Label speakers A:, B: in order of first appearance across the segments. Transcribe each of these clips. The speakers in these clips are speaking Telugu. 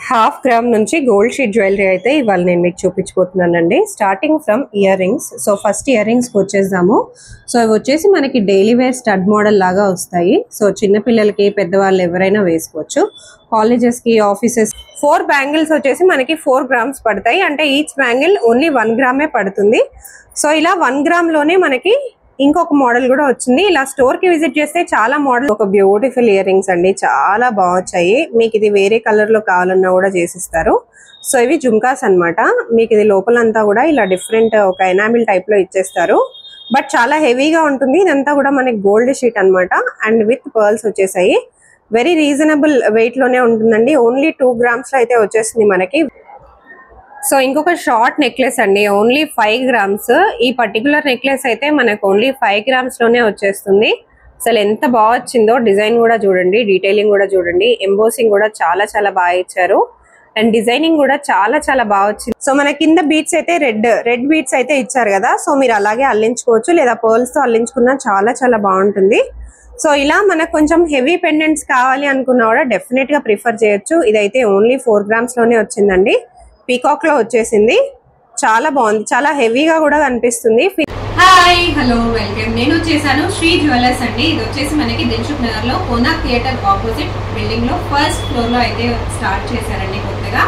A: హాఫ్ గ్రామ్ నుంచి గోల్డ్ షీట్ జ్యువెలరీ అయితే ఇవాళ నేను మీకు చూపించబోతున్నానండి. Starting from ear rings. So first ear rings వచ్చేద్దాము. సో ఇవి వచ్చేసి మనకి డైలీ వేర్ స్టడ్ మోడల్ లాగా వస్తాయి. సో చిన్న పిల్లలకి పెద్దవాళ్ళు ఎవరైనా వేసుకోవచ్చు. కాలేజెస్ కి ఆఫీసెస్ 4 బ్యాంగిల్స్ వచ్చేసి మనకి 4 గ్రామ్స్ పడతాయి. అంటే ఈచ్ బ్యాంగిల్ ఓన్లీ 1 గ్రామే పడుతుంది. సో ఇలా 1 గ్రామ్ లోనే మనకి ఇంకొక మోడల్ కూడా వచ్చింది. ఇలా స్టోర్ కి విజిట్ చేస్తే చాలా మోడల్. ఒక బ్యూటిఫుల్ ఇయర్ రింగ్స్ అండి, చాలా బాగుంటాయి. మీకు ఇది వేరే కలర్ లో కావాలన్నా కూడా చేసిస్తారు. సో ఇవి జుమ్కాస్ అన్నమాట. మీకు ఇది లోపలంతా కూడా ఇలా డిఫరెంట్ ఒక ఎనామిల్ టైప్ లో ఇచ్చేస్తారు. బట్ చాలా హెవీగా ఉంటుంది. ఇదంతా కూడా మనకి గోల్డ్ షీట్ అన్నమాట. అండ్ విత్ పర్ల్స్ వచ్చేసాయి. వెరీ రీజనబుల్ వెయిట్ లోనే ఉంటుందండి. ఓన్లీ 2 గ్రామ్స్ లో అయితే వచ్చేస్తుంది మనకి. సో ఇంకొక షార్ట్ నెక్లెస్ అండి, ఓన్లీ 5 గ్రామ్స్. ఈ పర్టికులర్ నెక్లెస్ అయితే మనకు ఓన్లీ 5 గ్రామ్స్ లోనే వచ్చేస్తుంది. అసలు ఎంత బాగా వచ్చిందో. డిజైన్ కూడా చూడండి, డీటెయిలింగ్ కూడా చూడండి, ఎంబోసింగ్ కూడా చాలా చాలా బాగా ఇచ్చారు. అండ్ డిజైనింగ్ కూడా చాలా చాలా బాగా వచ్చింది. సో మన కింద బీట్స్ అయితే రెడ్ బీట్స్ అయితే ఇచ్చారు కదా. సో మీరు అలాగే అల్లించుకోవచ్చు, లేదా పర్ల్స్ తో అల్లించుకున్నా చాలా చాలా బాగుంటుంది. సో ఇలా మనకు కొంచెం హెవీ పెండెంట్స్ కావాలి అనుకున్నా కూడా డెఫినెట్ గా ప్రిఫర్ చేయొచ్చు. ఇదైతే ఓన్లీ 4 గ్రామ్స్ లోనే వచ్చిందండి. పీకాక్ లో వచ్చేసింది. చాలా బాగుంది, చాలా హెవీగా కూడా కనిపిస్తుంది.
B: Hi hello welcome. నేను వచ్చేసాను శ్రీ జ్యువెలర్స్ అండి. ఇది వచ్చేసి మనకి దిల్సుఖ్ నగర్ లో కోనాక్ థియేటర్ ఆపోజిట్ బిల్డింగ్ లో ఫస్ట్ ఫ్లోర్ లో అయితే స్టార్ట్ చేశారండి కొత్తగా.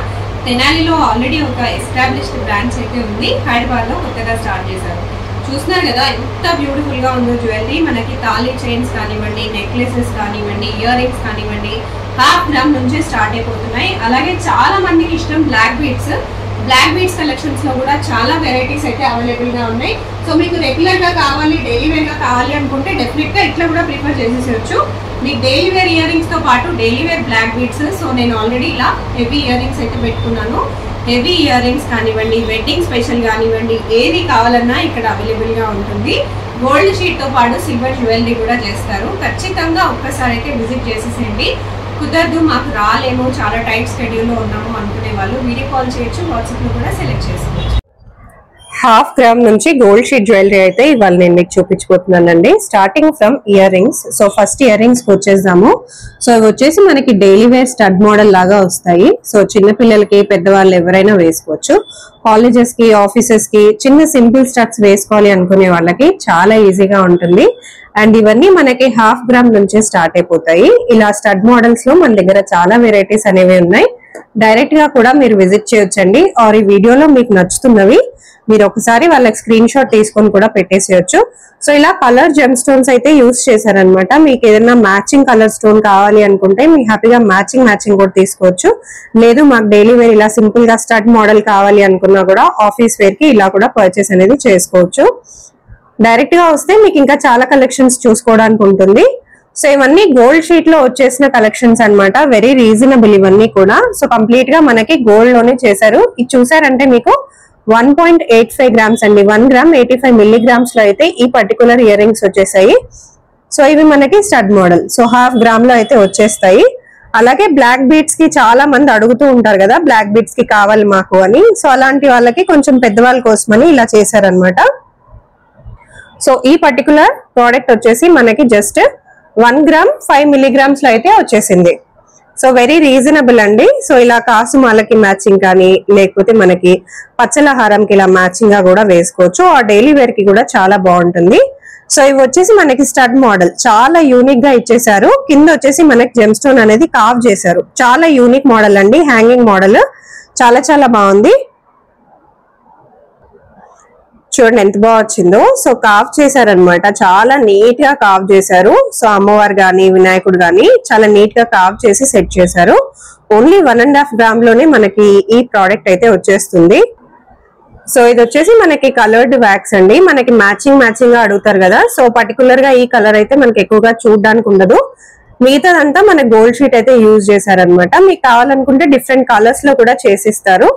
B: తెనాలిలో ఆల్రెడీ ఒక ఎస్టాబ్లిష్డ్ బ్రాంచ్ అయితే ఉంది. హైదరాబాద్ లో కొత్తగా స్టార్ట్ చేశారు. చూస్తున్నారు కదా ఎంత బ్యూటిఫుల్ గా ఉందో జ్యువెలరీ. మనకి తాళీ చైన్స్ కానివ్వండి, నెక్లెసెస్ కానివ్వండి, ఇయర్ రింగ్స్ కానివ్వండి, హాఫ్ గ్రామ్ నుంచే స్టార్ట్ అయిపోతున్నాయి. అలాగే చాలా మందికి ఇష్టం బ్లాక్ బీడ్స్ కలెక్షన్స్ లో కూడా చాలా వెరైటీస్ అయితే అవైలబుల్ గా ఉన్నాయి. సో మీకు రెగ్యులర్ గా కావాలి, డైలీ వేర్ గా కావాలి అనుకుంటే డెఫినెట్ గా ఇట్లా కూడా ప్రిఫర్ చేసేసచ్చు. మీకు డైలీ వేర్ ఇయర్ రింగ్స్ తో పాటు daily wear black beads. So నేను ఆల్రెడీ ఇలా హెవీ ఇయర్ రింగ్స్ అయితే పెట్టుకున్నాను. హెవీ ఇయర్ రింగ్స్ కానివ్వండి, వెడ్డింగ్ స్పెషల్ కానివ్వండి, ఏది కావాలన్నా ఇక్కడ అవైలబుల్ గా ఉంటుంది. గోల్డ్ షీట్ తో పాటు సిల్వర్ జ్యువెలరీ కూడా చేస్తారు. ఖచ్చితంగా ఒక్కసారి అయితే విజిట్ చేసేసేయండి. కుదరదు, మాకు రాలేమో, చాలా టైట్ షెడ్యూల్లో ఉన్నాము అనుకునే వాళ్ళు వీడియో కాల్ చేయొచ్చు, వాట్సాప్ లో కూడా సెలెక్ట్ చేసుకోవచ్చు.
A: హాఫ్ గ్రామ్ నుంచి గోల్డ్ షీట్ జ్యువెలరీ అయితే ఇవాళ నేను మీకు చూపించబోతున్నానండి. Starting from ear rings. So first ear rings వచ్చేద్దాము. సో ఇవి వచ్చేసి మనకి డైలీ వేర్ స్టడ్ మోడల్ లాగా వస్తాయి. సో చిన్న పిల్లలకి పెద్దవాళ్ళు ఎవరైనా వేసుకోవచ్చు. కాలేజెస్ కి ఆఫీసెస్ కి చిన్న సింపుల్ స్టడ్స్ వేసుకోవాలి అనుకునే వాళ్ళకి చాలా ఈజీగా ఉంటుంది. అండ్ ఇవన్నీ మనకి హాఫ్ గ్రామ్ నుంచే స్టార్ట్ అయిపోతాయి. ఇలా స్టడ్ మోడల్స్ లో మన దగ్గర చాలా వెరైటీస్ అనేవి ఉన్నాయి. డైరెక్ట్ గా కూడా మీరు విజిట్ చేయొచ్చండి. ఆర్ ఈ వీడియోలో మీకు నచ్చుతున్నవి మీరు ఒకసారి వాళ్ళకి స్క్రీన్ షాట్ తీసుకొని కూడా పెట్టేసేయచ్చు. సో ఇలా కలర్ జెమ్ స్టోన్స్ అయితే యూజ్ చేశారనమాట. మీకు ఏదైనా మ్యాచింగ్ కలర్ స్టోన్ కావాలి అనుకుంటే మీరు హ్యాపీగా మ్యాచింగ్ కూడా తీసుకోవచ్చు. లేదు మాకు డైలీ వేర్ ఇలా సింపుల్ గా స్టడ్ మోడల్ కావాలి అనుకున్నా కూడా ఆఫీస్ వేర్ కి ఇలా కూడా పర్చేస్ అనేది చేసుకోవచ్చు. డైరెక్ట్ గా వస్తే మీకు ఇంకా చాలా కలెక్షన్స్ చూసుకోవడానికి ఉంటుంది. సో ఇవన్నీ గోల్డ్ షీట్ లో వచ్చేసిన కలెక్షన్స్ అన్నమాట. వెరీ రీజనబుల్ ఇవన్నీ కూడా. సో కంప్లీట్ గా మనకి గోల్డ్ లోనే చేశారు. ఇది చూసారంటే మీకు 1.85 గ్రామ్స్ అండి. 1 గ్రామ్ 85 మిల్లీగ్రామ్స్ లో అయితే ఈ పర్టికులర్ ఇయర్ రింగ్స్ వచ్చేసాయి. సో ఇవి మనకి stud model. So half gram లో అయితే వచ్చేస్తాయి. అలాగే బ్లాక్ బీడ్స్ కి చాలా మంది అడుగుతూ ఉంటారు కదా, బ్లాక్ బీడ్స్ కి కావాలి మాకు అని. సో అలాంటి వాళ్ళకి కొంచెం పెద్దవాళ్ళ కోసమని ఇలా చేశారనమాట. సో ఈ పర్టికులర్ ప్రోడక్ట్ వచ్చేసి మనకి జస్ట్ 1 గ్రామ్ 5 మిల్లీగ్రామ్స్ లో అయితే వచ్చేసింది. సో వెరీ రీజనబుల్ అండి. సో ఇలా కాసుమాలకి మ్యాచింగ్ కానీ, లేకపోతే మనకి పచ్చల హారంకి ఇలా మ్యాచింగ్ గా కూడా వేసుకోవచ్చు. ఆ డైలీ వేర్ కి కూడా చాలా బాగుంటుంది. సో ఇవి వచ్చేసి మనకి స్టడ్ మోడల్ చాలా యూనిక్ గా ఇచ్చేసారు. కింద వచ్చేసి మనకి జెమ్ స్టోన్ అనేది కార్వ్ చేశారు. చాలా యూనిక్ మోడల్ అండి, హ్యాంగింగ్ మోడల్. చాలా చాలా బాగుంది. చూడండి ఎంత బాగా వచ్చిందో. సో కార్వ్ చేశారనమాట, చాలా నీట్ గా కార్వ్ చేశారు. సో అమ్మవారు గాని, వినాయకుడు గాని చాలా నీట్ గా కార్వ్ చేసి సెట్ చేశారు. ఓన్లీ 1.5 గ్రామ్ లోనే మనకి ఈ ప్రోడక్ట్ అయితే వచ్చేస్తుంది. సో ఇది వచ్చేసి మనకి కలర్డ్ వ్యాక్స్ అండి. మనకి మ్యాచింగ్ గా అడుగుతారు కదా. సో పర్టికులర్ గా ఈ కలర్ అయితే మనకి ఎక్కువగా చూడడానికి ఉండదు. మిగతాదంతా మన గోల్డ్ షీట్ అయితే యూజ్ చేశారనమాట. మీకు కావాలనుకుంటే డిఫరెంట్ కలర్స్ లో కూడా చేసిస్తారు.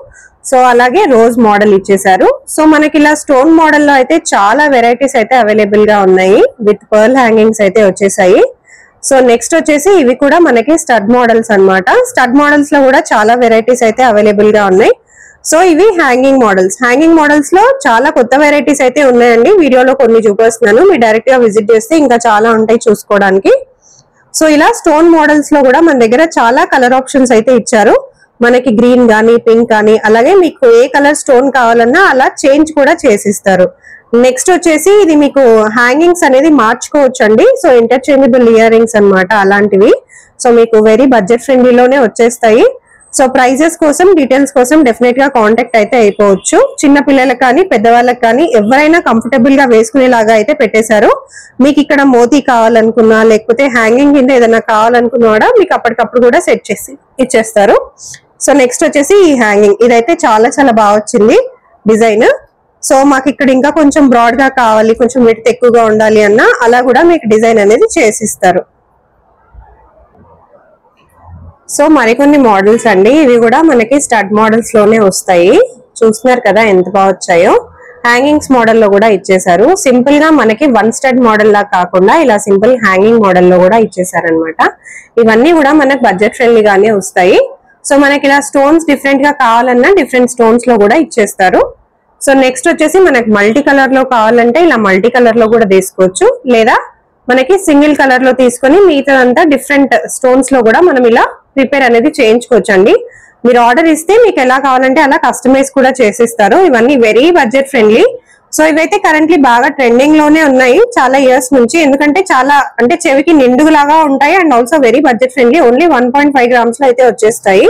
A: సో అలాగే రోజ్ మోడల్ ఇచ్చేసారు. సో మనకి ఇలా స్టోన్ మోడల్ లో అయితే చాలా వెరైటీస్ అయితే అవైలబుల్ గా ఉన్నాయి. విత్ పర్ల్ హ్యాంగింగ్స్ అయితే వచ్చేసాయి. సో నెక్స్ట్ వచ్చేసి ఇవి కూడా మనకి స్టడ్ మోడల్స్ అన్నమాట. స్టడ్ మోడల్స్ లో కూడా చాలా వెరైటీస్ అయితే అవైలబుల్ గా ఉన్నాయి. సో ఇవి హ్యాంగింగ్ మోడల్స్ లో చాలా కొత్త వెరైటీస్ అయితే ఉన్నాయండి. వీడియోలో కొన్ని చూపిస్తున్నాను, మీరు డైరెక్ట్ గా విజిట్ చేస్తే ఇంకా చాలా ఉంటాయి చూసుకోవడానికి. సో ఇలా స్టోన్ మోడల్స్ లో కూడా మన దగ్గర చాలా కలర్ ఆప్షన్స్ అయితే ఇచ్చారు. మనకి గ్రీన్ గానీ పింక్ కానీ అలాగే మీకు ఏ కలర్ స్టోన్ కావాలన్నా అలా చేంజ్ కూడా చేసిస్తారు. నెక్స్ట్ వచ్చేసి ఇది మీకు హ్యాంగింగ్స్ అనేది మార్చుకోవచ్చు అండి. సో ఇంటర్చేంజబుల్ ఇయర్ రింగ్స్ అనమాట అలాంటివి. సో మీకు వెరీ బడ్జెట్ ఫ్రెండ్లీలోనే వచ్చేస్తాయి. సో ప్రైజెస్ కోసం డీటెయిల్స్ కోసం డెఫినెట్ గా కాంటాక్ట్ అయితే అయిపోవచ్చు. చిన్న పిల్లలకు కానీ పెద్దవాళ్ళకి కానీ ఎవరైనా కంఫర్టబుల్ గా వేసుకునేలాగా అయితే పెట్టేశారు. మీకు ఇక్కడ మోతీ కావాలనుకున్నా లేకపోతే హ్యాంగింగ్ కింద ఏదైనా కావాలనుకున్నా కూడా మీకు అప్పటికప్పుడు కూడా సెట్ చేసి ఇచ్చేస్తారు. సో నెక్స్ట్ వచ్చేసి ఈ హ్యాంగింగ్, ఇదైతే చాలా చాలా బాగా వచ్చింది డిజైన్. సో మాకు ఇక్కడ ఇంకా కొంచెం బ్రాడ్ గా కావాలి, కొంచెం విడ్త్ ఎక్కువగా ఉండాలి అన్నా అలా కూడా మీకు డిజైన్ అనేది చేసిస్తారు. సో మరికొన్ని మోడల్స్ అండి, ఇవి కూడా మనకి స్టడ్ మోడల్స్ లోనే వస్తాయి. చూస్తున్నారు కదా ఎంత బాగా వచ్చాయో. హ్యాంగింగ్స్ మోడల్ లో కూడా ఇచ్చేసారు. సింపుల్ గా మనకి వన్ స్టడ్ మోడల్ లా కాకుండా ఇలా సింపుల్ హ్యాంగింగ్ మోడల్ లో కూడా ఇచ్చేసారు అనమాట. ఇవన్నీ కూడా మనకి బడ్జెట్ ఫ్రెండ్లీ గానే వస్తాయి. సో మనకి ఇలా స్టోన్స్ డిఫరెంట్ గా కావాలన్నా డిఫరెంట్ స్టోన్స్ లో కూడా ఇచ్చేస్తారు. సో నెక్స్ట్ వచ్చేసి మనకి మల్టీ కలర్ లో కావాలంటే ఇలా మల్టీ కలర్ లో కూడా తీసుకోవచ్చు, లేదా మనకి సింగిల్ కలర్ లో తీసుకొని మిగతాదంతా డిఫరెంట్ స్టోన్స్ లో కూడా మనం ఇలా ప్రిపేర్ అనేది చేయించుకోవచ్చు అండి. మీరు ఆర్డర్ ఇస్తే మీకు ఎలా కావాలంటే అలా కస్టమైజ్ కూడా చేసిస్తారు. ఇవన్నీ వెరీ బడ్జెట్ ఫ్రెండ్లీ. సో ఇవైతే కరెంట్లీ బాగా ట్రెండింగ్ లోనే ఉన్నాయి చాలా ఇయర్స్ నుంచి, ఎందుకంటే చాలా అంటే చెవికి నిండుగులాగా ఉంటాయి and also very budget friendly. Only 1.5 grams లో అయితే వచ్చేస్తాయి.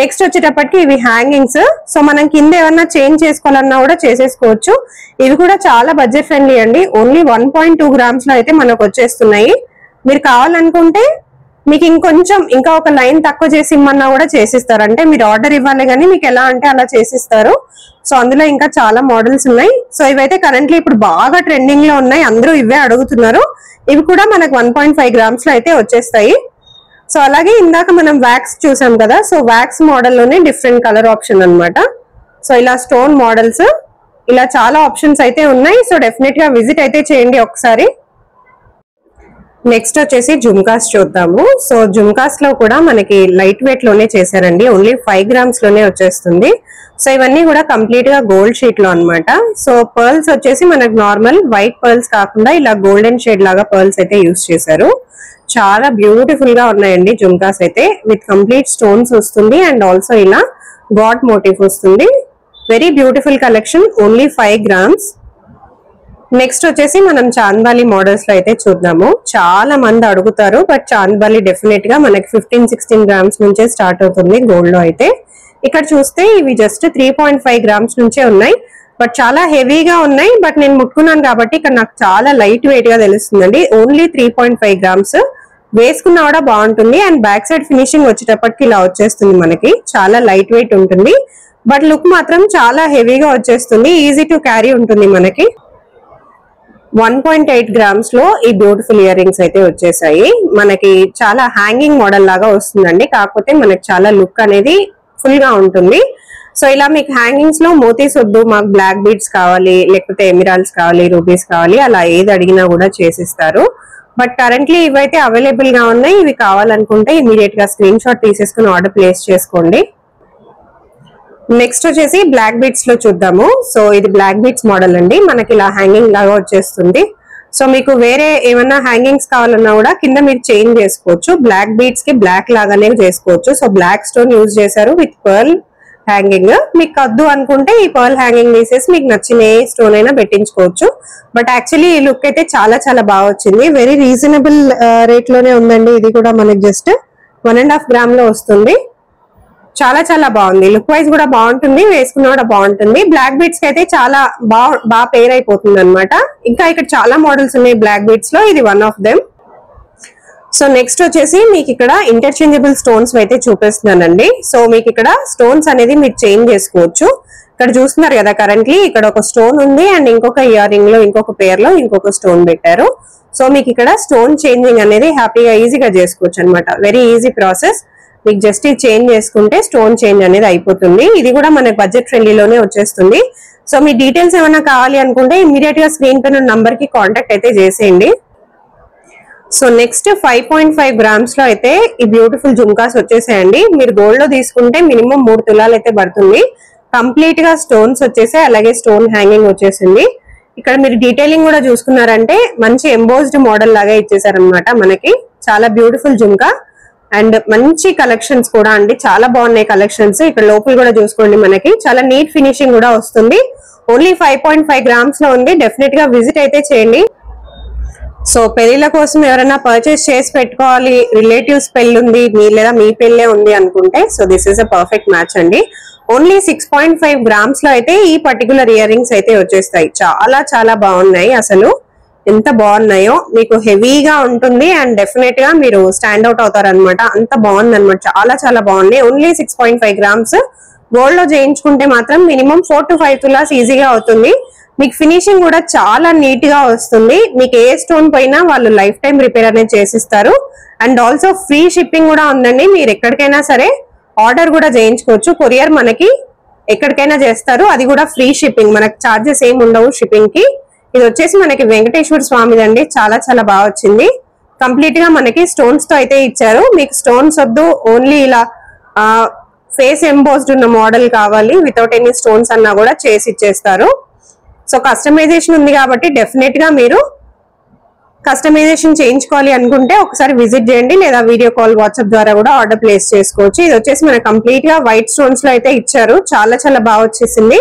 A: నెక్స్ట్ వచ్చేటప్పటికి ఇవి హ్యాంగింగ్స్. సో మనం కింద ఏమన్నా చేంజ్ చేసుకోవాలన్నా కూడా చేసేసుకోవచ్చు. ఇవి కూడా చాలా బడ్జెట్ ఫ్రెండ్లీ అండి. ఓన్లీ 1.2 grams లో అయితే మనకు వచ్చేస్తున్నాయి. మీరు కావాలనుకుంటే మీకు ఇంకొంచెం ఇంకా ఒక లైన్ తక్కువ చేసి ఇమ్మన్నా కూడా చేసిస్తారు. అంటే మీరు ఆర్డర్ ఇవ్వాలి కానీ మీకు ఎలా అంటే అలా చేసిస్తారు. సో అందులో ఇంకా చాలా మోడల్స్ ఉన్నాయి. సో ఇవైతే కరెంట్లీ ఇప్పుడు బాగా ట్రెండింగ్ లో ఉన్నాయి, అందరూ ఇవే అడుగుతున్నారు. ఇవి కూడా మనకు 1.5 grams లో అయితే వచ్చేస్తాయి. సో అలాగే ఇందాక మనం వ్యాక్స్ చూసాం కదా, సో వ్యాక్స్ మోడల్లోనే డిఫరెంట్ కలర్ ఆప్షన్ అన్నమాట. సో ఇలా స్టోన్ మోడల్స్ ఇలా చాలా ఆప్షన్స్ అయితే ఉన్నాయి. సో డెఫినెట్ గా విజిట్ అయితే చేయండి ఒకసారి. నెక్స్ట్ వచ్చేసి జుమ్కాస్ చూద్దాము. సో జుమ్కాస్ లో కూడా మనకి లైట్ వెయిట్ లోనే చేశారండి. ఓన్లీ 5 grams లోనే వచ్చేస్తుంది. సో ఇవన్నీ కూడా కంప్లీట్ గా గోల్డ్ షీట్ లో అన్నమాట. సో పర్ల్స్ వచ్చేసి మనకు నార్మల్ వైట్ పర్ల్స్ కాకుండా ఇలా గోల్డెన్ షేడ్ లాగా పర్ల్స్ అయితే యూస్ చేశారు. చాలా బ్యూటిఫుల్ గా ఉన్నాయండి జుమ్కాస్ అయితే. విత్ కంప్లీట్ స్టోన్స్ వస్తుంది అండ్ ఆల్సో ఇలా గాడ్ మోటివ్ వస్తుంది. Very beautiful collection. Only 5 grams. Next వచ్చేసి మనం చాంద్బాలి మోడల్స్ లో అయితే చూద్దాము. చాలా మంది అడుగుతారు, బట్ చాంద్బాలి డెఫినెట్ గా మనకి 15-16 grams నుంచే స్టార్ట్ అవుతుంది గోల్డ్ లో అయితే. ఇక్కడ చూస్తే ఇవి జస్ట్ 3.5 grams నుంచే ఉన్నాయి, బట్ చాలా హెవీగా ఉన్నాయి. బట్ నేను ముట్టుకున్నాను కాబట్టి ఇక్కడ నాకు చాలా లైట్ వెయిట్ గా తెలుస్తుందండి. Only 3.5 grams. వేసుకున్నా కూడా బాగుంటుంది అండ్ బ్యాక్ సైడ్ ఫినిషింగ్ వచ్చేటప్పటికి ఇలా వచ్చేస్తుంది. మనకి చాలా లైట్ వెయిట్ ఉంటుంది, బట్ లుక్ మాత్రం చాలా హెవీగా వచ్చేస్తుంది. ఈజీ టు క్యారీ ఉంటుంది మనకి. 1.8 grams లో ఈ బ్యూటిఫుల్ ఇయర్ రింగ్స్ అయితే వచ్చేసాయి. మనకి చాలా హ్యాంగింగ్ మోడల్ లాగా వస్తుందండి, కాకపోతే మనకి చాలా లుక్ అనేది ఫుల్ గా ఉంటుంది. సో ఇలా మీకు హ్యాంగింగ్స్ లో మోతీస్ వద్దు, మాకు బ్లాక్ బీడ్స్ కావాలి, లేకపోతే ఎమిరాల్స్ కావాలి, రూబీస్ కావాలి, అలా ఏది అడిగినా కూడా చేసిస్తారు. బట్ కరెంట్లీ ఇవైతే అవైలబుల్ గా ఉన్నాయి. ఇవి కావాలనుకుంటే ఇమీడియట్ గా స్క్రీన్ షాట్ తీసేసుకుని ఆర్డర్ ప్లేస్ చేసుకోండి. నెక్స్ట్ వచ్చేసి బ్లాక్ బీడ్స్ లో చూద్దాము. సో ఇది బ్లాక్ బీడ్స్ మోడల్ అండి. మనకి ఇలా హ్యాంగింగ్ లాగా వచ్చేస్తుంది. సో మీకు వేరే ఏమైనా హ్యాంగింగ్స్ కావాలన్నా కూడా కింద మీరు చేంజ్ చేసుకోవచ్చు. బ్లాక్ బీడ్స్ కి బ్లాక్ లాగానే చేసుకోవచ్చు. సో బ్లాక్ స్టోన్ యూజ్ చేశారు విత్ పర్ల్ హ్యాంగింగ్. మీకు వద్దు అనుకుంటే ఈ పర్ల్ హ్యాంగింగ్ తీసేసి మీకు నచ్చిన ఏ స్టోన్ అయినా పెట్టించుకోవచ్చు. బట్ యాక్చువల్లీ ఈ లుక్ అయితే చాలా చాలా బాగా వచ్చింది. వెరీ రీజనబుల్ రేట్ లోనే ఉందండి. ఇది కూడా మనకి జస్ట్ 1.5 gram లో వస్తుంది. చాలా చాలా బాగుంది. లుక్ వైజ్ కూడా బాగుంటుంది, వేసుకున్నా కూడా బాగుంటుంది. బ్లాక్ బీడ్స్ కి అయితే చాలా బాగా పేర్ అయిపోతుంది అనమాట. ఇంకా ఇక్కడ చాలా మోడల్స్ ఉన్నాయి బ్లాక్ బీడ్స్ లో, ఇది one of them. So next వచ్చేసి మీకు ఇక్కడ ఇంటర్చేంజబుల్ స్టోన్స్ అయితే చూపిస్తున్నానండి. సో మీకు ఇక్కడ స్టోన్స్ అనేది మీరు చేంజ్ చేసుకోవచ్చు. ఇక్కడ చూస్తున్నారు కదా, కరెంట్లీ ఇక్కడ ఒక స్టోన్ ఉంది అండ్ ఇంకొక ఇయర్ రింగ్ లో ఇంకొక పేర్ లో ఇంకొక స్టోన్ పెట్టారు. సో మీకు ఇక్కడ స్టోన్ చేంజింగ్ అనేది హ్యాపీగా ఈజీగా చేసుకోవచ్చు అనమాట. Very easy process. మీకు జస్ట్ ఇది చేంజ్ చేసుకుంటే స్టోన్ చేంజ్ అనేది అయిపోతుంది. ఇది కూడా మనకి బడ్జెట్ ఫ్రెండ్లీలోనే వచ్చేస్తుంది. సో మీ డీటెయిల్స్ ఏమైనా కావాలి అనుకుంటే ఇమీడియట్ గా స్క్రీన్ పైన నంబర్ కి కాంటాక్ట్ అయితే చేసేయండి. సో నెక్స్ట్ 5.5 grams లో అయితే ఈ బ్యూటిఫుల్ జుమ్కాస్ వచ్చేసాయండి. మీరు గోల్డ్ లో తీసుకుంటే మినిమం 3 తులాలు అయితే పడుతుంది. కంప్లీట్ గా స్టోన్స్ వచ్చేసాయి, అలాగే స్టోన్ హ్యాంగింగ్ వచ్చేసింది. ఇక్కడ మీరు డీటెయిలింగ్ కూడా చూసుకున్నారంటే మంచి ఎంబోస్డ్ మోడల్ లాగా ఇచ్చేసారనమాట. మనకి చాలా బ్యూటిఫుల్ జుమ్కా. అండ్ మంచి కలెక్షన్స్ కూడా అండి, చాలా బాగున్నాయి కలెక్షన్స్. ఇక్కడ లోపల కూడా చూసుకోండి, మనకి చాలా నీట్ ఫినిషింగ్ కూడా వస్తుంది. ఓన్లీ 5.5 grams లో ఉంది. డెఫినెట్ గా విజిట్ అయితే చేయండి. సో పెళ్లిల కోసం ఎవరైనా పర్చేస్ చేసి పెట్టుకోవాలి, రిలేటివ్స్ పెళ్లి ఉంది లేదా మీ పెళ్ళే ఉంది అనుకుంటే, so this is a perfect match అండి. ఓన్లీ 6.5 grams లో అయితే ఈ పర్టికులర్ ఇయర్ రింగ్స్ అయితే వచ్చేస్తాయి. చాలా చాలా బాగున్నాయి, అసలు ఎంత బాగున్నాయో. మీకు హెవీగా ఉంటుంది అండ్ డెఫినెట్ గా మీరు స్టాండ్ అవుట్ అవుతారు అనమాట. అంత బాగుంది అనమాట, చాలా చాలా బాగున్నాయి. Only 6.5 grams. గోల్డ్ లో చేయించుకుంటే మాత్రం మినిమం 4 to 5 తులాస్ ఈజీగా అవుతుంది. మీకు ఫినిషింగ్ కూడా చాలా నీట్ గా వస్తుంది. మీకు ఏ స్టోన్ పైన వాళ్ళు లైఫ్ టైం రిపేర్ అనేది చేసిస్తారు. అండ్ ఆల్సో ఫ్రీ షిప్పింగ్ కూడా ఉందండి. మీరు ఎక్కడికైనా సరే ఆర్డర్ కూడా చేయించుకోవచ్చు. కొరియర్ మనకి ఎక్కడికైనా చేస్తారు, అది కూడా ఫ్రీ షిప్పింగ్. మనకి చార్జెస్ ఏమి ఉండవు షిప్పింగ్ కి. ఇది వచ్చేసి మనకి వెంకటేశ్వర స్వామిది అండి, చాలా చాలా బాగా వచ్చింది. కంప్లీట్ గా మనకి స్టోన్స్ తో అయితే ఇచ్చారు. మీకు స్టోన్స్ వద్దు, ఓన్లీ ఇలా ఫేస్ ఎంబోస్డ్ ఉన్న మోడల్ కావాలి వితౌట్ ఎనీ స్టోన్స్ అన్నా కూడా చేసి ఇచ్చేస్తారు. సో కస్టమైజేషన్ ఉంది కాబట్టి డెఫినెట్ గా మీరు కస్టమైజేషన్ చేయించుకోవాలి అనుకుంటే ఒకసారి విజిట్ చేయండి, లేదా వీడియో కాల్ వాట్సాప్ ద్వారా కూడా ఆర్డర్ ప్లేస్ చేసుకోవచ్చు. ఇది వచ్చేసి మనకి కంప్లీట్ గా వైట్ స్టోన్స్ లో అయితే ఇచ్చారు, చాలా చాలా బాగా వచ్చేసింది.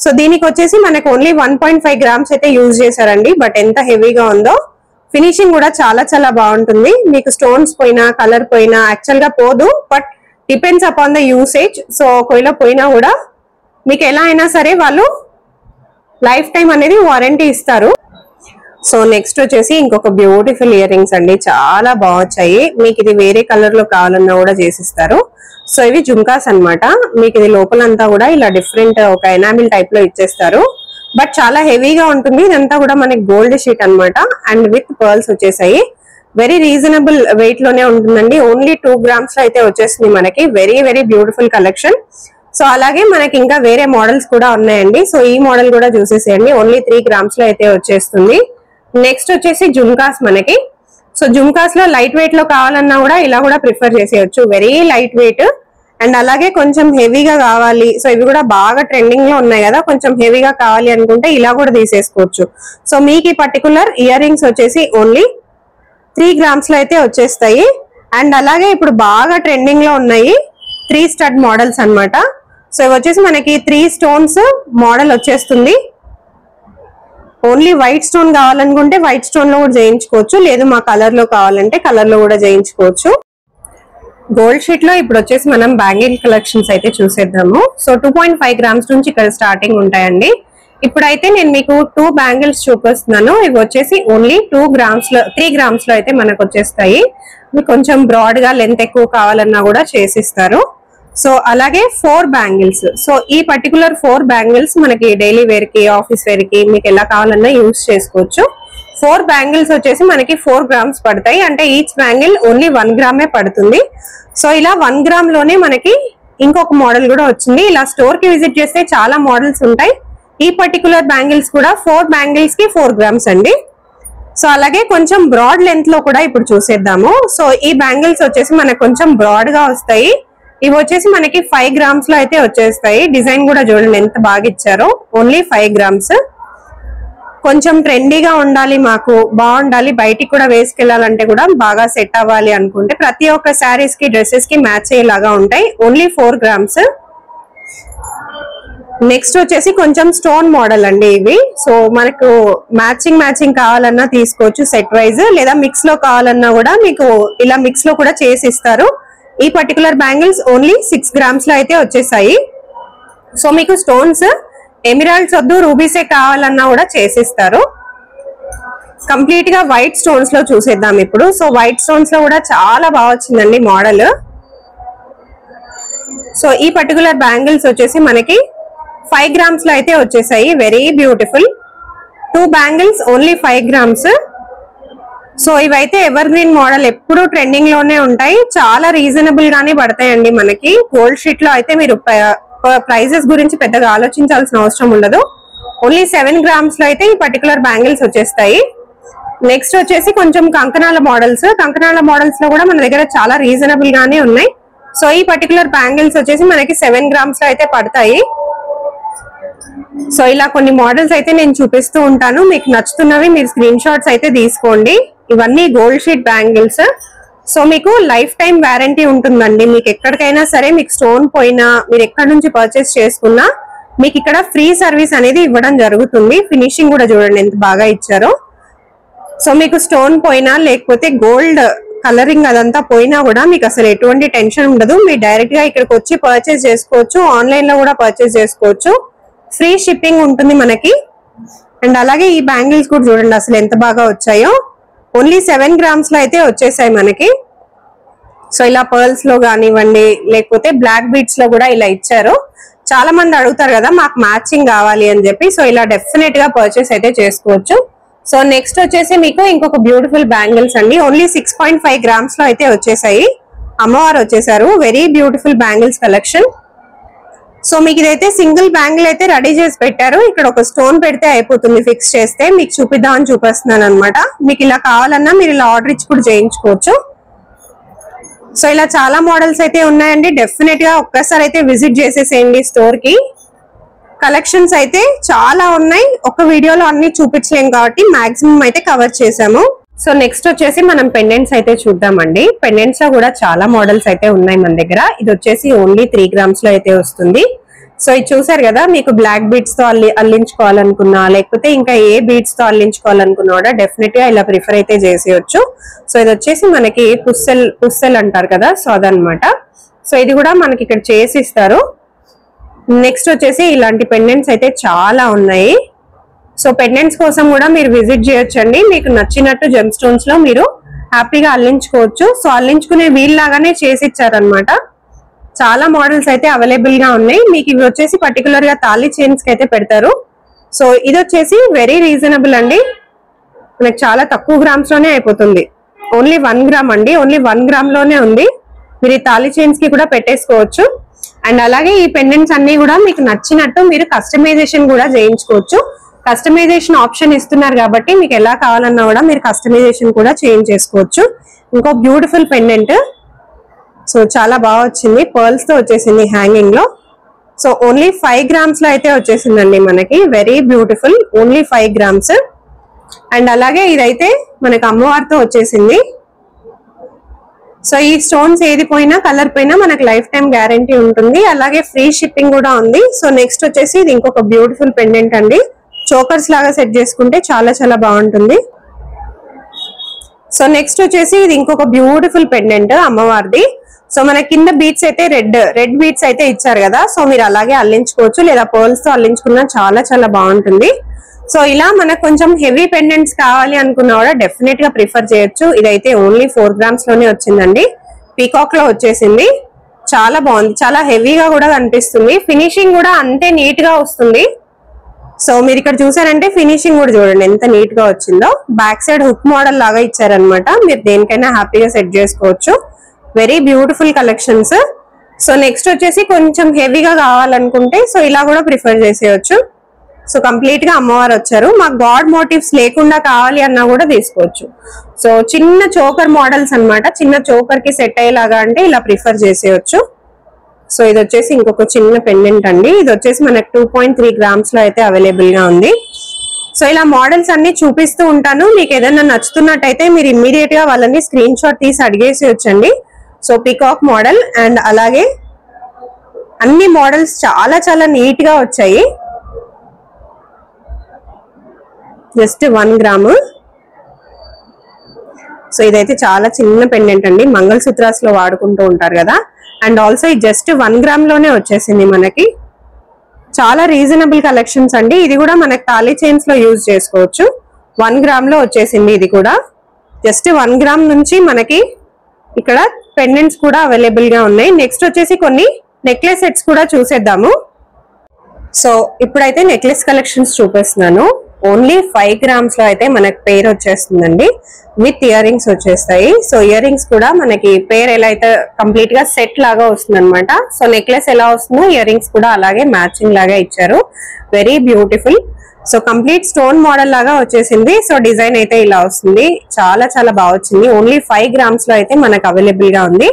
A: సో దీనికి వచ్చేసి మనకు ఓన్లీ 1.5 grams అయితే యూజ్ చేశారండి. బట్ ఎంత హెవీగా ఉందో, ఫినిషింగ్ కూడా చాలా చాలా బాగుంటుంది. మీకు స్టోన్స్ పోయినా కలర్ పోయినా యాక్చువల్ గా పోదు, but depends upon the usage. So ఒకవేళ పోయినా కూడా మీకు ఎలా అయినా సరే వాళ్ళు లైఫ్ టైం అనేది వారంటీ ఇస్తారు. సో నెక్స్ట్ వచ్చేసి ఇంకొక బ్యూటిఫుల్ ఇయర్ రింగ్స్ అండి, చాలా బాగా వచ్చాయి. మీకు ఇది వేరే కలర్ లో కావాలన్నా కూడా చేసిస్తారు. సో ఇవి జుమ్కాస్ అన్నమాట. మీకు ఇది లోపలంతా కూడా ఇలా డిఫరెంట్ ఒక ఎనామిల్ టైప్ లో ఇచ్చేస్తారు. బట్ చాలా హెవీగా ఉంటుంది. ఇదంతా కూడా మనకి గోల్డ్ షీట్ అన్నమాట. అండ్ విత్ పర్ల్స్ వచ్చేసాయి. వెరీ రీజనబుల్ వెయిట్ లోనే ఉంటుందండి. ఓన్లీ 2 grams లో అయితే వచ్చేసింది మనకి. Very very beautiful collection. So అలాగే మనకి ఇంకా వేరే మోడల్స్ కూడా ఉన్నాయండి. సో ఈ మోడల్ కూడా చూసేసేయండి. ఓన్లీ 3 grams లో అయితే వచ్చేస్తుంది. నెక్స్ట్ వచ్చేసి జుమ్కాస్ మనకి. సో జుమ్కాస్ లో లైట్ వెయిట్ లో కావాలన్నా కూడా ఇలా కూడా ప్రిఫర్ చేసేయచ్చు. వెరీ లైట్ వెయిట్ అండ్ అలాగే కొంచెం హెవీగా కావాలి. సో ఇవి కూడా బాగా ట్రెండింగ్ లో ఉన్నాయి కదా, కొంచెం హెవీగా కావాలి అనుకుంటే ఇలా కూడా తీసేసుకోవచ్చు. సో మీకు ఈ పర్టికులర్ ఇయర్ రింగ్స్ వచ్చేసి ఓన్లీ 3 grams లో అయితే వచ్చేస్తాయి. అండ్ అలాగే ఇప్పుడు బాగా ట్రెండింగ్ లో ఉన్నాయి 3 stud మోడల్స్ అన్నమాట. సో ఇవి వచ్చేసి మనకి 3 stones మోడల్ వచ్చేస్తుంది. ఓన్లీ వైట్ స్టోన్ కావాలనుకుంటే వైట్ స్టోన్ లో కూడా చేయించుకోవచ్చు, లేదు మా కలర్ లో కావాలంటే కలర్ లో కూడా చేయించుకోవచ్చు. గోల్డ్ షీట్ లో ఇప్పుడు వచ్చేసి మనం బ్యాంగిల్ కలెక్షన్స్ అయితే చూసేద్దాము. సో 2.5 grams నుంచి ఇక్కడ స్టార్టింగ్ ఉంటాయండి. ఇప్పుడైతే నేను మీకు 2 బ్యాంగిల్స్ చూపిస్తున్నాను. ఇవి వచ్చేసి ఓన్లీ 3 grams లో అయితే మనకు వచ్చేస్తాయి. మీకు కొంచెం బ్రాడ్ గా లెంత్ ఎక్కువ కావాలన్నా కూడా చేసిస్తారు. సో అలాగే 4 బ్యాంగిల్స్. సో ఈ పర్టికులర్ 4 బ్యాంగిల్స్ మనకి డైలీ వేర్ కి ఆఫీస్ వేర్ కి మీకు ఎలా కావాలన్నా యూజ్ చేసుకోవచ్చు. 4 బ్యాంగిల్స్ వచ్చేసి మనకి 4 grams పడతాయి. అంటే ఈచ్ బ్యాంగిల్ ఓన్లీ 1 gram పడుతుంది. సో ఇలా 1 gram లోనే మనకి ఇంకొక మోడల్ కూడా వచ్చింది. ఇలా స్టోర్ కి విజిట్ చేస్తే చాలా మోడల్స్ ఉంటాయి. ఈ పర్టికులర్ బ్యాంగిల్స్ కూడా 4 బ్యాంగిల్స్ కి 4 grams అండి. సో అలాగే కొంచెం బ్రాడ్ లెంత్ లో కూడా ఇప్పుడు చూసేద్దాము. సో ఈ బ్యాంగిల్స్ వచ్చేసి మనకు కొంచెం బ్రాడ్ గా వస్తాయి. ఇవి వచ్చేసి మనకి 5 grams లో అయితే వచ్చేస్తాయి. డిజైన్ కూడా చూడండి ఎంత బాగా ఇచ్చారో. Only 5 grams. కొంచెం ట్రెండీగా ఉండాలి, మాకు బాగుండాలి, బయటికి కూడా వేసుకెళ్లాలంటే కూడా బాగా సెట్ అవ్వాలి అనుకుంటే ప్రతి ఒక్క శారీస్ కి డ్రెస్సెస్ కి మ్యాచ్ అయ్యేలాగా ఉంటాయి. Only 4 grams. నెక్స్ట్ వచ్చేసి కొంచెం స్టోన్ మోడల్ అండి ఇవి. సో మనకు మ్యాచింగ్ కావాలన్నా తీసుకోవచ్చు సెట్ వైజ్, లేదా మిక్స్ లో కావాలన్నా కూడా మీకు ఇలా మిక్స్ లో కూడా చేసి ఇస్తారు. ఈ పర్టికులర్ బ్యాంగిల్స్ ఓన్లీ 6 grams లో అయితే వచ్చేసాయి. సో మీకు స్టోన్స్ ఎమిరాల్డ్స్ వద్దు, రూబీసే కావాలన్నా కూడా చేసిస్తారు. కంప్లీట్ గా వైట్ స్టోన్స్ లో చూసేద్దాం ఇప్పుడు. సో వైట్ స్టోన్స్ లో కూడా చాలా బాగా వచ్చిందండి మోడల్. సో ఈ పర్టికులర్ బ్యాంగిల్స్ వచ్చేసి మనకి 5 grams లో అయితే వచ్చేసాయి. Very beautiful. 2 bangles only 5 grams. So ఇవైతే ఎవర్ గ్రీన్ మోడల్, ఎప్పుడు ట్రెండింగ్ లోనే ఉంటాయి. చాలా రీజనబుల్ గానే పడతాయండి మనకి. గోల్డ్ షీట్ లో అయితే మీరు ప్రైజెస్ గురించి పెద్దగా ఆలోచించాల్సిన అవసరం ఉండదు. ఓన్లీ 7 grams లో అయితే ఈ పర్టికులర్ బ్యాంగిల్స్ వచ్చేస్తాయి. నెక్స్ట్ వచ్చేసి కొంచెం కంకణాల మోడల్స్. కంకణాల మోడల్స్ లో కూడా మన దగ్గర చాలా రీజనబుల్ గానే ఉన్నాయి. సో ఈ పర్టికులర్ బ్యాంగిల్స్ వచ్చేసి మనకి 7 grams లో అయితే పడతాయి. సో ఇలా కొన్ని మోడల్స్ అయితే నేను చూపిస్తూ ఉంటాను. మీకు నచ్చుతున్నవి మీరు స్క్రీన్ షాట్స్ అయితే తీసుకోండి. ఇవన్నీ గోల్డ్ షీట్ బ్యాంగిల్స్. సో మీకు లైఫ్ టైం వారంటీ ఉంటుందండి. మీకు ఎక్కడికైనా సరే మీకు స్టోన్ పోయినా మీరు ఎక్కడి నుంచి పర్చేస్ చేసుకున్నా మీకు ఇక్కడ ఫ్రీ సర్వీస్ అనేది ఇవ్వడం జరుగుతుంది. ఫినిషింగ్ కూడా చూడండి ఎంత బాగా ఇచ్చారో. సో మీకు స్టోన్ పోయినా లేకపోతే గోల్డ్ కలరింగ్ అదంతా పోయినా కూడా మీకు అసలు ఎటువంటి టెన్షన్ ఉండదు. మీరు డైరెక్ట్ గా ఇక్కడికి వచ్చి పర్చేస్ చేసుకోవచ్చు, ఆన్లైన్ లో కూడా పర్చేస్ చేసుకోవచ్చు. ఫ్రీ షిప్పింగ్ ఉంటుంది మనకి. అండ్ అలాగే ఈ బ్యాంగిల్స్ కూడా చూడండి అసలు ఎంత బాగా వచ్చాయో. ఓన్లీ 7 grams లో అయితే వచ్చేసాయి మనకి. సో ఇలా పర్ల్స్ లో కానివ్వండి లేకపోతే బ్లాక్ బీడ్స్ లో కూడా ఇలా ఇచ్చారు. చాలా మంది అడుగుతారు కదా మాకు మ్యాచింగ్ కావాలి అని చెప్పి. సో ఇలా డెఫినెట్ గా పర్చేస్ అయితే చేసుకోవచ్చు. సో నెక్స్ట్ వచ్చేసి మీకు ఇంకొక బ్యూటిఫుల్ బ్యాంగిల్స్ అండి. ఓన్లీ 6.5 grams లో అయితే వచ్చేసాయి. అమ్మవారు వచ్చేసారు. Very beautiful bangles collection. So మీకు ఇదైతే సింగిల్ బ్యాంగిల్ అయితే రెడీ చేసి పెట్టారు. ఇక్కడ ఒక స్టోన్ పెడితే అయిపోతుంది ఫిక్స్ చేస్తే. మీకు చూపిద్దామని చూపిస్తున్నాను అనమాట. మీకు ఇలా కావాలన్నా మీరు ఇలా ఆర్డర్ ఇచ్చి కూడా చేయించుకోవచ్చు. సో ఇలా చాలా మోడల్స్ అయితే ఉన్నాయండి. డెఫినెట్ గా ఒక్కసారి అయితే విజిట్ చేసేసేయండి స్టోర్ కి. కలెక్షన్స్ అయితే చాలా ఉన్నాయి. ఒక వీడియోలో అన్ని చూపించలేం కాబట్టి మాక్సిమం అయితే కవర్ చేసాము. సో నెక్స్ట్ వచ్చేసి మనం పెండెంట్స్ అయితే చూద్దామండి. పెండెంట్స్ లో కూడా చాలా మోడల్స్ అయితే ఉన్నాయి మన దగ్గర. ఇది వచ్చేసి ఓన్లీ 3 grams లో అయితే వస్తుంది. సో ఇది చూసారు కదా, మీకు బ్లాక్ బీడ్స్ తో అల్లించుకోవాలనుకున్నా లేకపోతే ఇంకా ఏ బీడ్స్ తో అల్లించుకోవాలనుకున్నా కూడా డెఫినెట్ గా ఇలా ప్రిఫర్ అయితే చేసేయచ్చు. సో ఇది వచ్చేసి మనకి పుస్సెల్ అంటారు కదా, సో అదనమాట. సో ఇది కూడా మనకి ఇక్కడ చేసి ఇస్తారు. నెక్స్ట్ వచ్చేసి ఇలాంటి పెండెంట్స్ అయితే చాలా ఉన్నాయి. సో పెండెంట్స్ కోసం కూడా మీరు విజిట్ చేయొచ్చండి. మీకు నచ్చినట్టు జెమ్ స్టోన్స్ లో మీరు హ్యాపీగా అల్లించుకోవచ్చు. సో అల్లించుకునే వీల్లాగానే చేసి ఇచ్చారనమాట. చాలా మోడల్స్ అయితే అవైలబుల్ గా ఉన్నాయి. మీకు ఇవి వచ్చేసి పర్టికులర్ గా తాళి చైన్స్ కి అయితే పెడతారు. సో ఇది వచ్చేసి వెరీ రీజనబుల్ అండి. మనకి చాలా తక్కువ గ్రామ్స్ లోనే అయిపోతుంది. ఓన్లీ 1 gram అండి. ఓన్లీ 1 gram లోనే ఉంది. మీరు ఈ తాళి చైన్స్ కి కూడా పెట్టేసుకోవచ్చు. అండ్ అలాగే ఈ పెండెంట్స్ అన్ని కూడా మీకు నచ్చినట్టు మీరు కస్టమైజేషన్ కూడా చేయించుకోవచ్చు. కస్టమైజేషన్ ఆప్షన్ ఇస్తున్నారు కాబట్టి మీకు ఎలా కావాలన్నా కూడా మీరు కస్టమైజేషన్ కూడా చేంజ్ చేసుకోవచ్చు. ఇంకో బ్యూటిఫుల్ పెండెంట్. సో చాలా బాగా వచ్చింది. పర్ల్స్ తో వచ్చేసింది హ్యాంగింగ్ లో. సో ఓన్లీ 5 grams లో అయితే వచ్చేసిందండి మనకి. Very beautiful. Only 5 grams. And అలాగే ఇదైతే మనకి అమ్మవారితో వచ్చేసింది. సో ఈ స్టోన్స్ ఏది పోయినా కలర్ పోయినా మనకి లైఫ్ టైం గ్యారంటీ ఉంటుంది. అలాగే ఫ్రీ షిప్పింగ్ కూడా ఉంది. సో నెక్స్ట్ వచ్చేసి ఇది ఇంకొక బ్యూటిఫుల్ పెండెంట్ అండి. చోకర్స్ లాగా సెట్ చేసుకుంటే చాలా చాలా బాగుంటుంది. సో నెక్స్ట్ వచ్చేసి ఇది ఇంకొక బ్యూటిఫుల్ పెండెంట్ అమ్మవారిది. సో మన కింద బీట్స్ అయితే రెడ్ బీట్స్ అయితే ఇచ్చారు కదా. సో మీరు అలాగే అల్లించుకోవచ్చు లేదా పర్ల్స్ తో అల్లించుకున్నా చాలా చాలా బాగుంటుంది. సో ఇలా మనకు కొంచెం హెవీ పెండెంట్స్ కావాలి అనుకున్నా కూడా డెఫినెట్ గా ప్రిఫర్ చేయొచ్చు. ఇదైతే ఓన్లీ 4 grams లోనే వచ్చిందండి. పీకాక్ లో వచ్చేసింది. చాలా బాగుంది. చాలా హెవీగా కూడా కనిపిస్తుంది. ఫినిషింగ్ కూడా అంతే నీట్ గా వస్తుంది. సో మీరు ఇక్కడ చూసారంటే ఫినిషింగ్ కూడా చూడండి ఎంత నీట్ గా వచ్చిందో. బ్యాక్ సైడ్ హుక్ మోడల్ లాగా ఇచ్చారనమాట. మీరు దేనికైనా హ్యాపీగా సెట్ చేసుకోవచ్చు. Very beautiful collections. So next వచ్చేసి కొంచెం హెవీగా కావాలనుకుంటే సో ఇలా కూడా ప్రిఫర్ చేసేయచ్చు. సో కంప్లీట్ గా అమ్మవారు వచ్చారు. మాకు గాడ్ మోటివ్స్ లేకుండా కావాలి అన్నా కూడా తీసుకోవచ్చు. సో చిన్న చోకర్ మోడల్స్ అన్నమాట. చిన్న చోకర్ కి సెట్ అయ్యేలాగా అంటే ఇలా ప్రిఫర్ చేసేయచ్చు. సో ఇది వచ్చేసి ఇంకొక చిన్న పెండెంట్ అండి. ఇది వచ్చేసి మనకు 2.3 grams లో అయితే అవైలబుల్ గా ఉంది. సో ఇలా మోడల్స్ అన్ని చూపిస్తూ ఉంటాను. మీకు ఏదైనా నచ్చుతున్నట్టయితే మీరు ఇమ్మీడియట్ గా వాళ్ళని స్క్రీన్ షాట్ తీసి అడిగేసేయచ్చండి. సో పికాక్ మోడల్ అండ్ అలాగే అన్ని మోడల్స్ చాలా చాలా నీట్ గా వచ్చాయి. Just 1 gram. సో ఇదైతే చాలా చిన్న పెండెంట్ అండి. మంగళసూత్రాస్ లో వాడుకుంటూ ఉంటారు కదా. అండ్ ఆల్సో ఇది జస్ట్ 1 gram లోనే వచ్చేసింది మనకి. చాలా రీజనబుల్ కలెక్షన్స్ అండి. ఇది కూడా మనకి తాళీ చైన్స్ లో యూజ్ చేసుకోవచ్చు. 1 gram లో వచ్చేసింది ఇది కూడా. జస్ట్ 1 gram నుంచి మనకి ఇక్కడ పెండెంట్స్ కూడా అవైలబుల్ గా ఉన్నాయి. నెక్స్ట్ వచ్చేసి కొన్ని నెక్లెస్ సెట్స్ కూడా చూసేద్దాము. సో ఇప్పుడైతే నెక్లెస్ కలెక్షన్స్ చూపిస్తున్నాను. ఓన్లీ 5 grams లో అయితే మనకి పేర్ వచ్చేస్తుందండి. విత్ ఇయర్ రింగ్స్ వచ్చేస్తాయి. సో ఇయర్ రింగ్స్ కూడా మనకి పేర్ ఎలా అయితే కంప్లీట్ గా సెట్ లాగా వస్తుంది అనమాట. సో నెక్లెస్ ఎలా వస్తుందో ఇయర్ రింగ్స్ కూడా అలాగే మ్యాచింగ్ లాగా ఇచ్చారు. Very beautiful. So complete stone model లాగా వచ్చేసింది. సో డిజైన్ అయితే ఇలా వస్తుంది. చాలా చాలా బాగా వచ్చింది. ఓన్లీ 5 grams లో అయితే మనకు అవైలబుల్ గా ఉంది.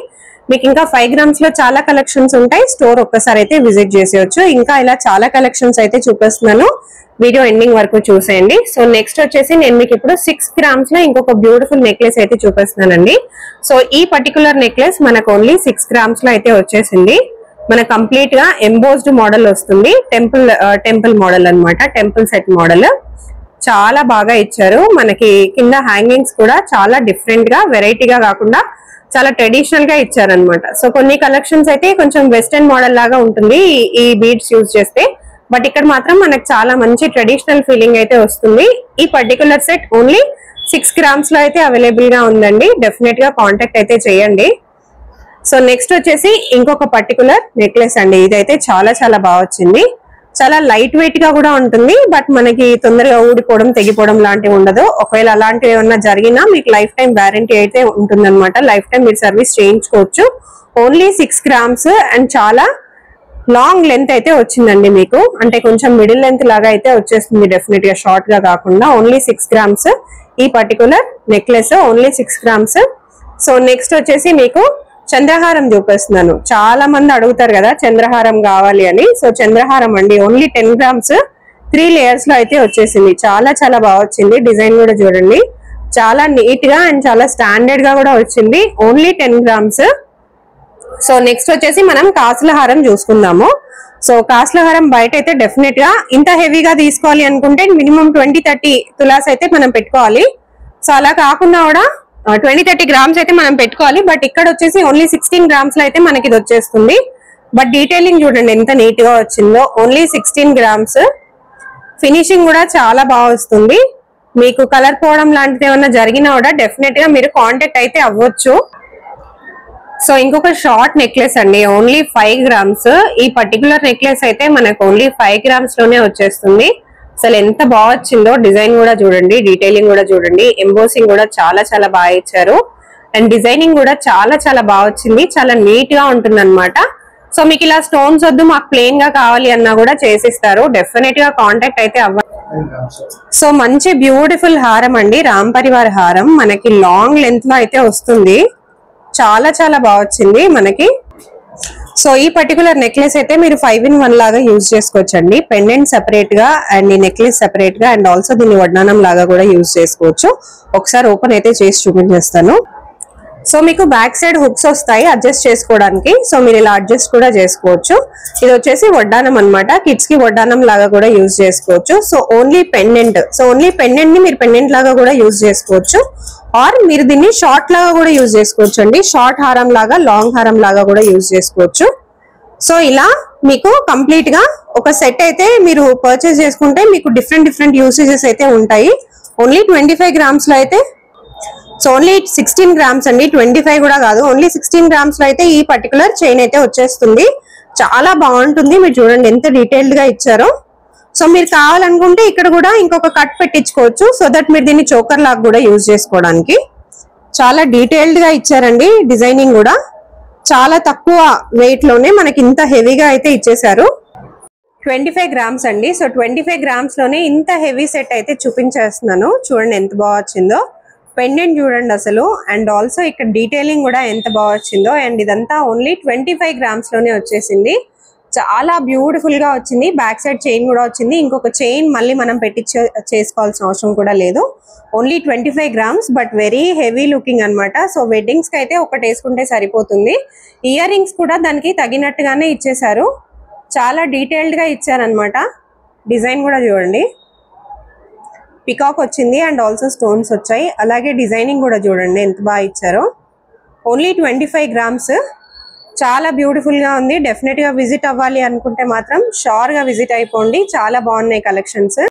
A: మీకు ఇంకా 5 grams లో చాలా కలెక్షన్స్ ఉంటాయి. స్టోర్ ఒక్కసారి అయితే విజిట్ చేసేయచ్చు. ఇంకా ఇలా చాలా కలెక్షన్స్ అయితే చూపిస్తున్నాను, వీడియో ఎండింగ్ వరకు చూసేయండి. సో నెక్స్ట్ వచ్చేసి నేను మీకు ఇప్పుడు 6 grams లో ఇంకొక బ్యూటిఫుల్ నెక్లెస్ అయితే చూపిస్తున్నానండి. సో ఈ పర్టికులర్ నెక్లెస్ మనకు ఓన్లీ 6 grams లో అయితే వచ్చేసింది. మన కంప్లీట్ గా ఎంబోస్డ్ మోడల్ వస్తుంది. టెంపుల్ మోడల్ అన్నమాట, టెంపుల్ సెట్ మోడల్. చాలా బాగా ఇచ్చారు. మనకి కింద హ్యాంగింగ్స్ కూడా చాలా డిఫరెంట్ గా, వెరైటీగా కాకుండా చాలా ట్రెడిషనల్ గా ఇచ్చారనమాట. సో కొన్ని కలెక్షన్స్ అయితే కొంచెం వెస్టర్న్ మోడల్ లాగా ఉంటుంది ఈ బీడ్స్ యూజ్ చేస్తే, బట్ ఇక్కడ మాత్రం మనకు చాలా మంచి ట్రెడిషనల్ ఫీలింగ్ అయితే వస్తుంది. ఈ పర్టికులర్ సెట్ ఓన్లీ 6 grams లో అయితే అవైలబుల్ గా ఉందండి. డెఫినెట్ గా కాంటాక్ట్ అయితే చేయండి. సో నెక్స్ట్ వచ్చేసి ఇంకొక పర్టికులర్ నెక్లెస్ అండి. ఇదైతే చాలా చాలా బాగా వచ్చింది. చాలా లైట్ వెయిట్ గా కూడా ఉంటుంది, బట్ మనకి తొందరగా ఊడిపోవడం, తెగిపోవడం లాంటివి ఉండదు. ఒకవేళ అలాంటివి ఏమన్నా జరిగినా మీకు లైఫ్ టైం వారంటీ అయితే ఉంటుంది అనమాట. లైఫ్ టైం మీరు సర్వీస్ చేయించుకోవచ్చు. ఓన్లీ 6 grams అండ్ చాలా లాంగ్ లెంత్ అయితే వచ్చిందండి మీకు. అంటే కొంచెం మిడిల్ లెంత్ లాగా అయితే వచ్చేస్తుంది డెఫినెట్ గా, షార్ట్ గా కాకుండా. ఓన్లీ 6 grams ఈ particular necklace, only 6 grams. So next వచ్చేసి మీకు చంద్రహారం చూపిస్తున్నాను. చాలా మంది అడుగుతారు కదా చంద్రహారం కావాలి అని. సో చంద్రహారం అండి, ఓన్లీ 10 grams 3 layers లో అయితే వచ్చేసింది. చాలా చాలా బాగా వచ్చింది. డిజైన్ కూడా చూడండి, చాలా నీట్ గా అండ్ చాలా స్టాండర్డ్ గా కూడా వచ్చింది. Only 10 grams. సో నెక్స్ట్ వచ్చేసి మనం కాసుల హారం చూసుకుందాము. సో కాసుల హారం బయట అయితే డెఫినెట్ గా ఇంత హెవీగా తీసుకోవాలి అనుకుంటే మినిమం 20-30 తులాస్ అయితే మనం పెట్టుకోవాలి. సో అలా కాకుండా కూడా 20-30 grams అయితే మనం పెట్టుకోవాలి. బట్ ఇక్కడ వచ్చేసి ఓన్లీ 16 grams లో అయితే మనకి ఇది వచ్చేస్తుంది. బట్ డీటెయిలింగ్ చూడండి ఎంత నీట్ గా వచ్చిందో. Only 16 grams. ఫినిషింగ్ కూడా చాలా బాగా వస్తుంది. మీకు కలర్ పోవడం లాంటిది ఏమన్నా జరిగినా కూడా డెఫినెట్ గా మీరు కాంటాక్ట్ అయితే అవ్వచ్చు. సో ఇంకొక షార్ట్ నెక్లెస్ అండి, ఓన్లీ 5 grams. ఈ పర్టికులర్ నెక్లెస్ అయితే మనకు ఓన్లీ 5 grams లోనే వచ్చేస్తుంది. అసలు ఎంత బాగా వచ్చిందో. డిజైన్ కూడా చూడండి, డీటెయిలింగ్ కూడా చూడండి, ఎంబోసింగ్ కూడా చాలా చాలా బాగా ఇచ్చారు. అండ్ డిజైనింగ్ కూడా చాలా చాలా బాగా వచ్చింది. చాలా నీట్ గా ఉంటుంది అనమాట. సో మీకు ఇలా స్టోన్స్ వద్దు, మాకు ప్లెయిన్ గా కావాలి అన్నా కూడా చేసిస్తారు. డెఫినెట్ గా కాంటాక్ట్ అయితే అవ్వాలి. సో మంచి బ్యూటిఫుల్ హారం అండి, రామ్ పరివార్ హారం. మనకి లాంగ్ లెంత్ లో అయితే వస్తుంది. చాలా చాలా బాగా వచ్చింది మనకి. సో ఈ పర్టికులర్ నెక్లెస్ అయితే మీరు 5-in-1 లాగా యూజ్ చేసుకోవచ్చండి. పెండెంట్ సెపరేట్ గా అండ్ ఈ నెక్లెస్ సెపరేట్ గా అండ్ ఆల్సో దీన్ని వడ్డానం లాగా కూడా యూజ్ చేసుకోవచ్చు. ఒకసారి ఓపెన్ అయితే చేసి చూపించేస్తాను. సో మీకు బ్యాక్ సైడ్ హుక్స్ వస్తాయి అడ్జస్ట్ చేసుకోవడానికి. సో మీరు ఇలా అడ్జస్ట్ కూడా చేసుకోవచ్చు. ఇది వచ్చేసి వడ్డానం అనమాట, కిడ్స్ కి వడ్డానం లాగా కూడా యూజ్ చేసుకోవచ్చు. So only pendant. So only pendant ని మీరు పెండెంట్ లాగా కూడా యూజ్ చేసుకోవచ్చు, ఆర్ మీరు దీన్ని షార్ట్ లాగా కూడా యూజ్ చేసుకోవచ్చు అండి. షార్ట్ హారం లాగా, లాంగ్ హారం లాగా కూడా యూజ్ చేసుకోవచ్చు. సో ఇలా మీకు కంప్లీట్ గా ఒక సెట్ అయితే మీరు పర్చేస్ చేసుకుంటే మీకు డిఫరెంట్ యూసేజెస్ అయితే ఉంటాయి. ఓన్లీ 25 grams లో అయితే, సో ఓన్లీ 16 grams అండి, 25 కూడా కాదు, ఓన్లీ 16 grams లో అయితే ఈ పర్టికులర్ చైన్ అయితే వచ్చేస్తుంది. చాలా బాగుంటుంది. మీరు చూడండి ఎంత డీటెయిల్డ్ గా ఇచ్చారో. సో మీరు కావాలనుకుంటే ఇక్కడ కూడా ఇంకొక కట్ పెట్టించుకోవచ్చు, సో దట్ మీరు దీన్ని చోకర్ లాగా కూడా యూజ్ చేసుకోవడానికి. చాలా డీటెయిల్డ్ గా ఇచ్చారండి. డిజైనింగ్ కూడా చాలా తక్కువ వెయిట్ లోనే మనకి ఇంత హెవీగా అయితే ఇచ్చేసారు. 25 grams అండి. సో 25 grams లోనే ఇంత హెవీ సెట్ అయితే చూపించేస్తున్నాను. చూడండి ఎంత బాగా వచ్చిందో. పెండెంట్ చూడండి అసలు, అండ్ ఆల్సో ఇక్కడ డీటెయిలింగ్ కూడా ఎంత బాగా వచ్చిందో. అండ్ ఇదంతా ఓన్లీ 25 grams లోనే వచ్చేసింది. చాలా బ్యూటిఫుల్ గా వచ్చింది. బ్యాక్ సైడ్ చైన్ కూడా వచ్చింది. ఇంకొక చైన్ మళ్ళీ మనం చేసుకోవాల్సిన అవసరం కూడా లేదు. Only 25 grams, but very heavy looking అనమాట. సో వెడ్డింగ్స్ కి అయితే ఒకటి వేసుకుంటే సరిపోతుంది. ఇయర్ రింగ్స్ కూడా దానికి తగినట్టుగానే ఇచ్చేసారు. చాలా డీటెయిల్డ్ గా ఇచ్చారనమాట. డిజైన్ కూడా చూడండి, పికాక్ వచ్చింది అండ్ ఆల్సో స్టోన్స్ వచ్చాయి. అలాగే డిజైనింగ్ కూడా చూడండి ఎంత బాగా ఇచ్చారో. Only 25 grams. చాలా బ్యూటిఫుల్ గా ఉంది. డెఫినెట్ గా విజిట్ అవ్వాలి అనుకుంటే మాత్రం షూర్ గా విజిట్ అయిపోండి. చాలా బాగున్నాయి కలెక్షన్స్.